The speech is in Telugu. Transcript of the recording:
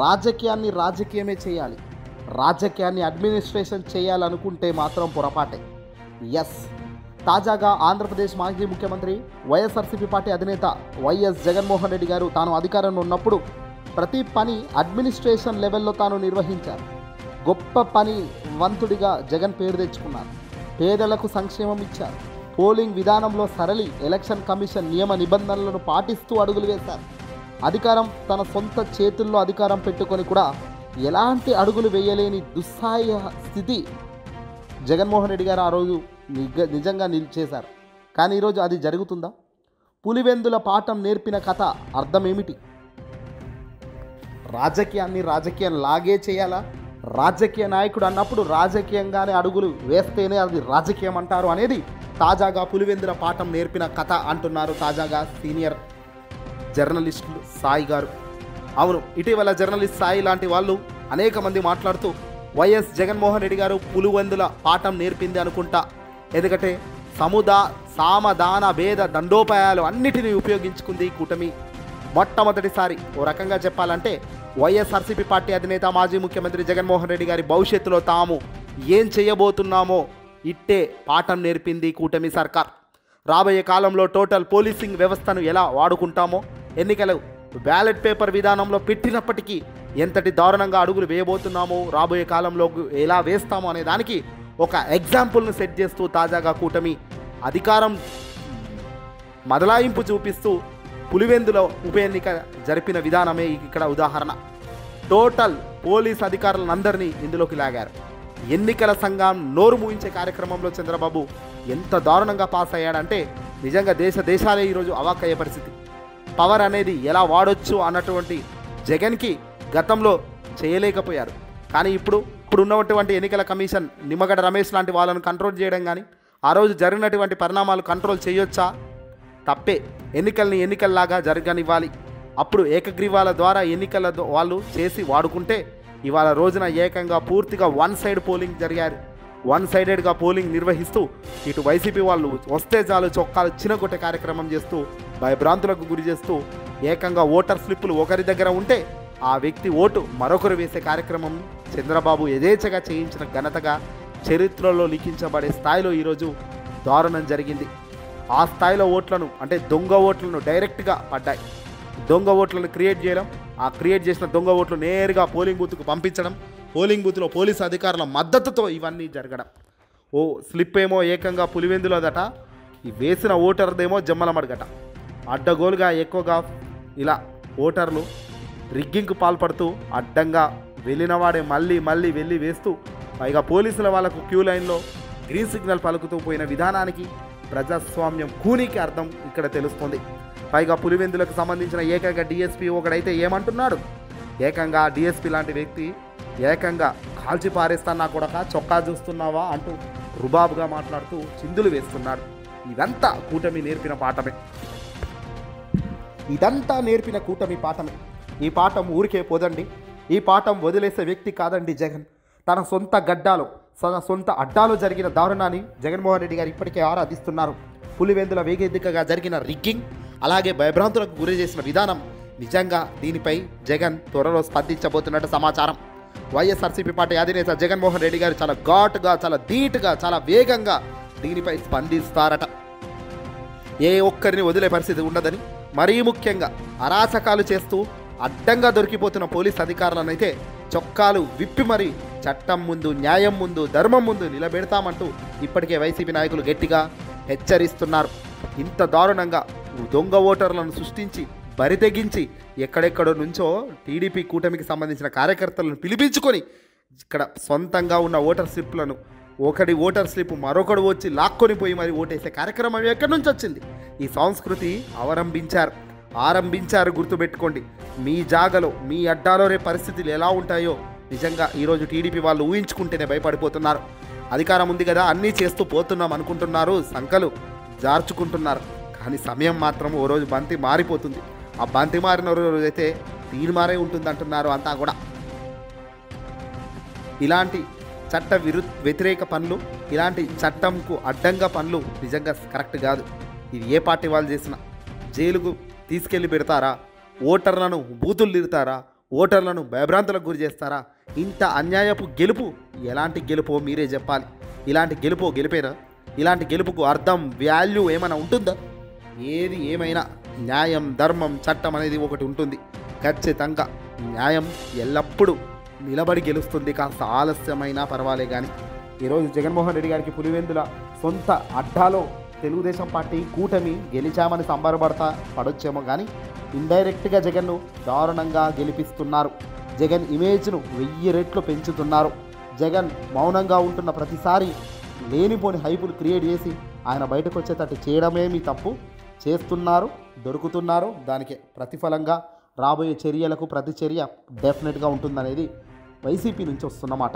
రాజకీయాన్ని రాజకీయమే చేయాలి. రాజకీయాన్ని అడ్మినిస్ట్రేషన్ చేయాలనుకుంటే మాత్రం పొరపాటే. ఎస్, తాజాగా ఆంధ్రప్రదేశ్ మాజీ ముఖ్యమంత్రి వైఎస్ఆర్సీపీ పార్టీ అధినేత వైఎస్ జగన్మోహన్ రెడ్డి గారు తాను అధికారంలో ఉన్నప్పుడు ప్రతి పని అడ్మినిస్ట్రేషన్ లెవెల్లో తాను నిర్వహించారు. గొప్ప పని వంతుడిగా జగన్ పేరు తెచ్చుకున్నారు. పేదలకు సంక్షేమం ఇచ్చారు. పోలింగ్ విధానంలో సరళి, ఎలక్షన్ కమిషన్ నియమ నిబంధనలను పాటిస్తూ అడుగులు వేశారు. అధికారం తన సొంత చేతుల్లో అధికారం పెట్టుకొని కూడా ఎలాంటి అడుగులు వేయలేని దుస్సాయ స్థితి జగన్మోహన్ రెడ్డి గారు ఆ రోజు నిజంగా నిలిచేశారు. కానీ ఈరోజు అది జరుగుతుందా? పులివెందుల పాఠం నేర్పిన కథ అర్థం ఏమిటి? రాజకీయాన్ని రాజకీయం లాగే చేయాలా? రాజకీయ నాయకుడు అన్నప్పుడు రాజకీయంగానే అడుగులు వేస్తేనే అది రాజకీయం అంటారు అనేది తాజాగా పులివెందుల పాఠం నేర్పిన కథ అంటున్నారు తాజాగా సీనియర్ జర్నలిస్టులు సాయి గారు. అవును, ఇటీవల జర్నలిస్ట్ సాయి లాంటి వాళ్ళు అనేక మంది మాట్లాడుతూ వైఎస్ జగన్మోహన్ రెడ్డి గారు పులివెందుల పాఠం నేర్పింది అనుకుంటా. ఎందుకంటే సామదాన భేద దండోపాయాలు అన్నిటినీ ఉపయోగించుకుంది కూటమి. మొట్టమొదటిసారి ఓ రకంగా చెప్పాలంటే వైఎస్ఆర్సీపీ పార్టీ అధినేత మాజీ ముఖ్యమంత్రి జగన్మోహన్ రెడ్డి గారి భవిష్యత్తులో తాము ఏం చేయబోతున్నామో ఇట్టే పాఠం నేర్పింది కూటమి సర్కార్. రాబోయే కాలంలో టోటల్ పోలీసింగ్ వ్యవస్థను ఎలా వాడుకుంటామో, ఎన్నికలు బ్యాలెట్ పేపర్ విధానంలో పెట్టినప్పటికీ ఎంతటి దారుణంగా అడుగులు వేయబోతున్నామో, రాబోయే కాలంలో ఎలా వేస్తామో అనే దానికి ఒక ఎగ్జాంపుల్ను సెట్ చేస్తూ తాజాగా కూటమి అధికారం మొదలాయింపు చూపిస్తూ పులివెందులో ఉప ఎన్నిక జరిపిన విధానమే ఇక్కడ ఉదాహరణ. టోటల్ పోలీస్ అధికారులందరినీ ఇందులోకి లాగారు. ఎన్నికల సంఘం నోరు మూయించే కార్యక్రమంలో చంద్రబాబు ఎంత దారుణంగా పాస్ అయ్యాడంటే నిజంగా దేశాలే ఈరోజు అవాక్కయ్యే పరిస్థితి. పవర్ అనేది ఎలా వాడొచ్చు అన్నటువంటి జగన్కి గతంలో చేయలేకపోయారు. కానీ ఇప్పుడు ఉన్నటువంటి ఎన్నికల కమిషన్ నిమ్మగడ్డ రమేష్ లాంటి వాళ్ళను కంట్రోల్ చేయడం కానీ, ఆ రోజు జరిగినటువంటి పరిణామాలు కంట్రోల్ చేయొచ్చా? తప్పే. ఎన్నికల్ని ఎన్నికల్లాగా జరగనివ్వాలి. అప్పుడు ఏకగ్రీవాల ద్వారా ఎన్నికల వాళ్ళు చేసి వాడుకుంటే ఇవాళ రోజున ఏకంగా పూర్తిగా వన్ సైడ్ పోలింగ్ జరిగారు. వన్ సైడెడ్గా పోలింగ్ నిర్వహిస్తూ ఇటు వైసీపీ వాళ్ళు వస్తే చాలు చొక్కాలు చిన్నగొట్టే కార్యక్రమం చేస్తూ భయభ్రాంతులకు గురి చేస్తూ ఏకంగా ఓటర్ స్లిప్పులు ఒకరి దగ్గర ఉంటే ఆ వ్యక్తి ఓటు మరొకరు వేసే కార్యక్రమం చంద్రబాబు యథేచ్ఛగా చేయించిన ఘనతగా చరిత్రలో లిఖించబడే స్థాయిలో ఈరోజు దారుణం జరిగింది. ఆ స్థాయిలో ఓట్లను అంటే దొంగ ఓట్లను డైరెక్ట్గా పడ్డాయి. దొంగ ఓట్లను క్రియేట్ చేయడం, ఆ క్రియేట్ చేసిన దొంగ ఓట్లు నేరుగా పోలింగ్ బూత్కు పంపించడం, పోలింగ్ బూత్లో పోలీసు అధికారుల మద్దతుతో ఇవన్నీ జరగడం. ఓ స్లిప్ ఏమో ఏకంగా పులివెందులదట, ఈ వేసిన ఓటర్దేమో జమ్మలమడగట. అడ్డగోలుగా ఎక్కువగా ఇలా ఓటర్లు రిగ్గింగ్కు పాల్పడుతూ అడ్డంగా వెళ్ళినవాడే మళ్ళీ వెళ్ళి వేస్తూ, పైగా పోలీసుల వాళ్ళకు క్యూ లైన్లో గ్రీన్ సిగ్నల్ పలుకుతూ పోయిన విధానానికి ప్రజాస్వామ్యం కూనికి అర్థం ఇక్కడ తెలుస్తుంది. పైగా పులివెందులకు సంబంధించిన ఏకంగా డిఎస్పీ ఒకడైతే ఏమంటున్నాడు, ఏకంగా డిఎస్పీ లాంటి వ్యక్తి ఏకంగా కాల్చి పారేస్తానా కొడక, చొక్కా చూస్తున్నావా అంటూ రుబాబుగా మాట్లాడుతూ చిందులు వేస్తున్నాడు. ఇదంతా కూటమి నేర్పిన పాఠమే. ఈ పాఠం ఊరికే పోదండి. ఈ పాఠం వదిలేసే వ్యక్తి కాదండి జగన్. తన సొంత గడ్డాలో, తన సొంత అడ్డాలో జరిగిన దారుణాన్ని జగన్మోహన్ రెడ్డి గారు ఇప్పటికే ఆరాధిస్తున్నారు. పులివెందుల వేగేదికగా జరిగిన రిగ్గింగ్, అలాగే భయభ్రాంతులకు గురి చేసిన విధానం, నిజంగా దీనిపై జగన్ త్వరలో స్పందించబోతున్నట్టు సమాచారం. వైఎస్ఆర్సీపీ పార్టీ అధినేత జగన్మోహన్ రెడ్డి గారు చాలా ఘాటుగా, చాలా ధీటుగా, చాలా వేగంగా దీనిపై స్పందిస్తారట. ఏ ఒక్కరిని వదిలే పరిస్థితి ఉండదని, మరీ ముఖ్యంగా అరాచకాలు చేస్తూ అడ్డంగా దొరికిపోతున్న పోలీస్ అధికారులనైతే చొక్కాలు విప్పి మరీ చట్టం ముందు, న్యాయం ముందు, ధర్మం ముందు నిలబెడతామంటూ ఇప్పటికే వైసీపీ నాయకులు గట్టిగా హెచ్చరిస్తున్నారు. ఇంత దారుణంగా దొంగ ఓటర్లను సృష్టించి బరితెగించి ఎక్కడెక్కడో నుంచో టీడీపీ కూటమికి సంబంధించిన కార్యకర్తలను పిలిపించుకొని ఇక్కడ సొంతంగా ఉన్న ఓటర్ స్లిప్లను, ఒకటి ఓటర్ స్లిప్ మరొకడు వచ్చి లాక్కొని పోయి మరి ఓటేసే కార్యక్రమం ఎక్కడి నుంచి వచ్చింది? ఈ సంస్కృతి ఆరంభించారు. గుర్తుపెట్టుకోండి. మీ జాగలో, మీ అడ్డాలో రేపు పరిస్థితులు ఎలా ఉంటాయో నిజంగా ఈరోజు టీడీపీ వాళ్ళు ఊహించుకుంటేనే భయపడిపోతున్నారు. అధికారం ఉంది కదా అన్నీ చేస్తూ పోతున్నాం అనుకుంటున్నారు, సంకలు జార్చుకుంటున్నారు. కానీ సమయం మాత్రం ఓ రోజు బంతి మారిపోతుంది. ఆ బంతి మారిన రోజు అయితే తీర్మారే ఉంటుంది అంటున్నారు అంతా కూడా. ఇలాంటి చట్ట వ్యతిరేక పనులు, ఇలాంటి చట్టంకు అడ్డంగా పనులు నిజంగా కరెక్ట్ కాదు. ఇది ఏ పార్టీ వాళ్ళు చేసినా జైలుకు తీసుకెళ్ళి పెడతారా, ఓటర్లను బూతులు తిడతారా, ఓటర్లను భయభ్రాంతులకు గురి చేస్తారా? ఇంత అన్యాయపు గెలుపు ఎలాంటి గెలుపో మీరే చెప్పాలి. ఇలాంటి గెలిపేనా? ఇలాంటి గెలుపుకు అర్థం, వాల్యూ ఏమైనా ఉంటుందా? ఏది ఏమైనా న్యాయం, ధర్మం, చట్టం అనేది ఒకటి ఉంటుంది. ఖచ్చితంగా న్యాయం ఎల్లప్పుడూ నిలబడి గెలుస్తుంది. కాస్త ఆలస్యమైనా పర్వాలే. కానీ ఈరోజు జగన్మోహన్ రెడ్డి గారికి పులివెందుల సొంత అడ్డాలో తెలుగుదేశం పార్టీ కూటమి గెలిచామని పడొచ్చేమో, కానీ ఇండైరెక్ట్గా జగన్ను దారుణంగా గెలిపిస్తున్నారు. జగన్ ఇమేజ్ను 1000 రెట్లు పెంచుతున్నారు. జగన్ మౌనంగా ఉంటున్న ప్రతిసారి లేనిపోని హైపులు క్రియేట్ చేసి ఆయన బయటకు వచ్చేటట్టు చేయడమే మీ తప్పు. చేస్తున్నారు, దొరుకుతున్నారు. దానికి ప్రతిఫలంగా రాబోయే చర్యలకు ప్రతిచర్య డెఫినెట్గా ఉంటుందనేది వైసీపీ నుంచి వస్తున్నమాట.